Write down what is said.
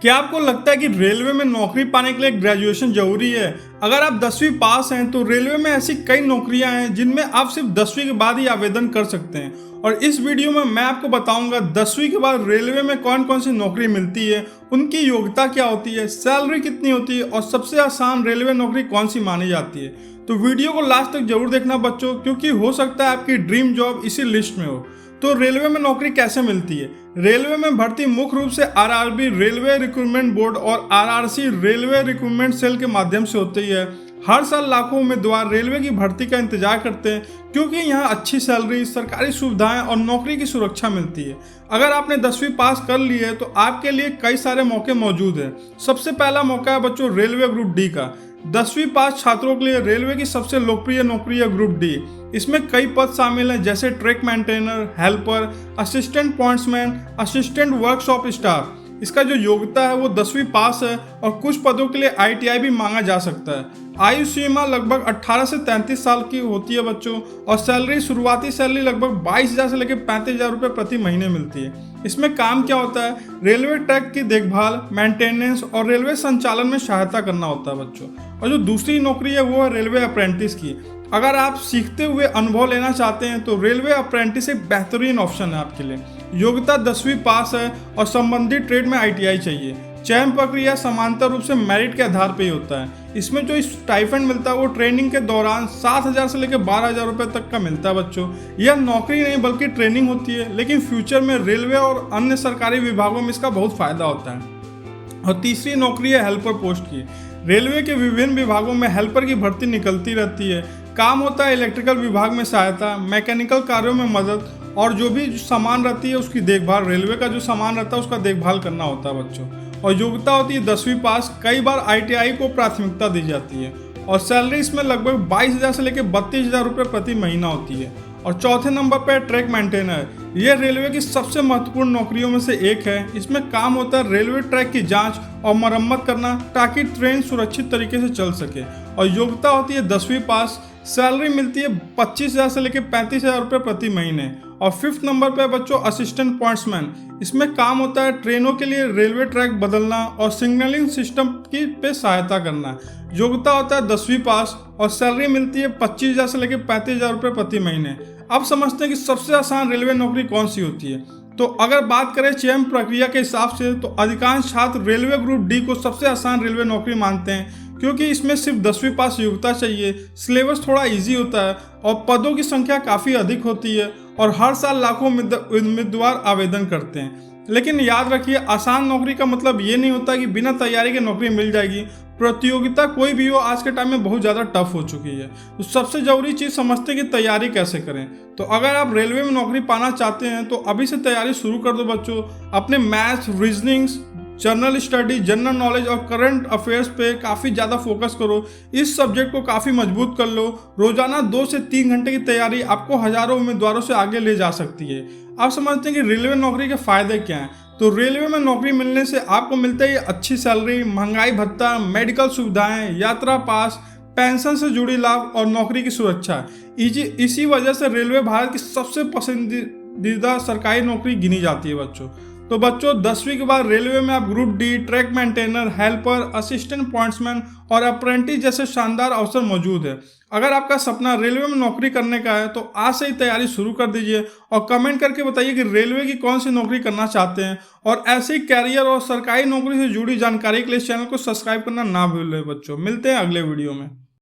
क्या आपको लगता है कि रेलवे में नौकरी पाने के लिए ग्रेजुएशन जरूरी है? अगर आप 10वीं पास हैं तो रेलवे में ऐसी कई नौकरियां हैं जिनमें आप सिर्फ 10वीं के बाद ही आवेदन कर सकते हैं। और इस वीडियो में मैं आपको बताऊंगा 10वीं के बाद रेलवे में कौन कौन सी नौकरी मिलती है, उनकी योग्यता क्या होती है, सैलरी कितनी होती है और सबसे आसान रेलवे नौकरी कौन सी मानी जाती है। तो वीडियो को लास्ट तक जरूर देखना बच्चों, क्योंकि हो सकता है आपकी ड्रीम जॉब इसी लिस्ट में हो। तो रेलवे में नौकरी कैसे मिलती है? रेलवे में भर्ती मुख्य रूप से आरआरबी रेलवे रिक्रूटमेंट बोर्ड और आरआरसी रेलवे रिक्रूटमेंट सेल के माध्यम से होती है। हर साल लाखों उम्मीदवार रेलवे की भर्ती का इंतजार करते हैं, क्योंकि यहाँ अच्छी सैलरी, सरकारी सुविधाएं और नौकरी की सुरक्षा मिलती है। अगर आपने 10वीं पास कर ली है तो आपके लिए कई सारे मौके मौजूद हैं। सबसे पहला मौका है बच्चों रेलवे ग्रुप डी का। 10वीं पास छात्रों के लिए रेलवे की सबसे लोकप्रिय नौकरी है ग्रुप डी। इसमें कई पद शामिल हैं, जैसे track maintainer, helper, assistant pointsman, assistant workshop staff. इसका जो योग्यता है वो 10वीं पास है और कुछ पदों के लिए आईटीआई भी मांगा जा सकता है। आयु सीमा लगभग 18 से 33 साल की होती है बच्चों, और सैलरी शुरुआती सैलरी लगभग 22,000 से लेकर 35,000 रुपये प्रति महीने मिलती है। इसमें काम क्या होता है? रेलवे ट्रैक की देखभाल, मेंटेनेंस और रेलवे संचालन में सहायता करना होता है बच्चों। और जो दूसरी नौकरी है वो है रेलवे अप्रेंटिस की। अगर आप सीखते हुए अनुभव लेना चाहते हैं तो रेलवे अप्रेंटिस एक बेहतरीन ऑप्शन है आपके लिए। योग्यता 10वीं पास है और संबंधित ट्रेड में आईटीआई चाहिए। चयन प्रक्रिया समांतर रूप से मेरिट के आधार पर ही होता है। इसमें जो स्टाइपेंड मिलता है वो ट्रेनिंग के दौरान 7,000 से लेकर 12,000 रुपये तक का मिलता है बच्चों। यह नौकरी नहीं बल्कि ट्रेनिंग होती है, लेकिन फ्यूचर में रेलवे और अन्य सरकारी विभागों में इसका बहुत फायदा होता है। और तीसरी नौकरी है हेल्पर पोस्ट की। रेलवे के विभिन्न विभागों में हेल्पर की भर्ती निकलती रहती है। काम होता है इलेक्ट्रिकल विभाग में सहायता, मैकेनिकल कार्यों में मदद और जो भी सामान रहती है उसकी देखभाल। रेलवे का जो सामान रहता है उसका देखभाल करना होता है बच्चों। और योग्यता होती है 10वीं पास। कई बार आईटीआई को प्राथमिकता दी जाती है और सैलरी इसमें लगभग 22,000 से लेकर 32,000 रुपये प्रति महीना होती है। और चौथे नंबर पर ट्रैक मेंटेनर। यह रेलवे की सबसे महत्वपूर्ण नौकरियों में से एक है। इसमें काम होता है रेलवे ट्रैक की जांच और मरम्मत करना, ताकि ट्रेन सुरक्षित तरीके से चल सके। और योग्यता होती है 10वीं पास। सैलरी मिलती है 25,000 से लेकर 35,000 रुपये प्रति महीने। और फिफ्थ नंबर पे बच्चों असिस्टेंट पॉइंट्समैन। इसमें काम होता है ट्रेनों के लिए रेलवे ट्रैक बदलना और सिग्नलिंग सिस्टम की पे सहायता करना। योग्यता होता है 10वीं पास और सैलरी मिलती है 25,000 से लेकर 35,000 रुपये प्रति महीने। अब समझते हैं कि सबसे आसान रेलवे नौकरी कौन सी होती है। तो अगर बात करें चयन प्रक्रिया के हिसाब से तो अधिकांश छात्र रेलवे ग्रुप डी को सबसे आसान रेलवे नौकरी मानते हैं, क्योंकि इसमें सिर्फ 10वीं पास योग्यता चाहिए, सिलेबस थोड़ा इजी होता है और पदों की संख्या काफ़ी अधिक होती है और हर साल लाखों उम्मीदवार आवेदन करते हैं। लेकिन याद रखिए, आसान नौकरी का मतलब ये नहीं होता कि बिना तैयारी के नौकरी मिल जाएगी। प्रतियोगिता कोई भी हो आज के टाइम में बहुत ज़्यादा टफ हो चुकी है। तो सबसे ज़रूरी चीज़ समझते हैं कि तैयारी कैसे करें। तो अगर आप रेलवे में नौकरी पाना चाहते हैं तो अभी से तैयारी शुरू कर दो बच्चों। अपने maths, reasonings, general study, general knowledge और करंट अफेयर्स पे काफ़ी ज़्यादा फोकस करो। इस सब्जेक्ट को काफ़ी मजबूत कर लो। रोजाना 2 से 3 घंटे की तैयारी आपको हज़ारों उम्मीदवारों से आगे ले जा सकती है। आप समझते हैं कि रेलवे नौकरी के फ़ायदे क्या हैं? तो रेलवे में नौकरी मिलने से आपको मिलता है अच्छी सैलरी, महंगाई भत्ता, मेडिकल सुविधाएं, यात्रा पास, पेंशन से जुड़ी लाभ और नौकरी की सुरक्षा। इसी वजह से रेलवे भारत की सबसे पसंदीदा सरकारी नौकरी गिनी जाती है बच्चों। तो बच्चों 10वीं के बाद रेलवे में आप group D, track maintainer, helper, assistant pointsman और अप्रेंटिस जैसे शानदार अवसर मौजूद है। अगर आपका सपना रेलवे में नौकरी करने का है तो आज से ही तैयारी शुरू कर दीजिए और कमेंट करके बताइए कि रेलवे की कौन सी नौकरी करना चाहते हैं। और ऐसे ही कैरियर और सरकारी नौकरी से जुड़ी जानकारी के लिए चैनल को सब्सक्राइब करना ना भूलें बच्चों। मिलते हैं अगले वीडियो में।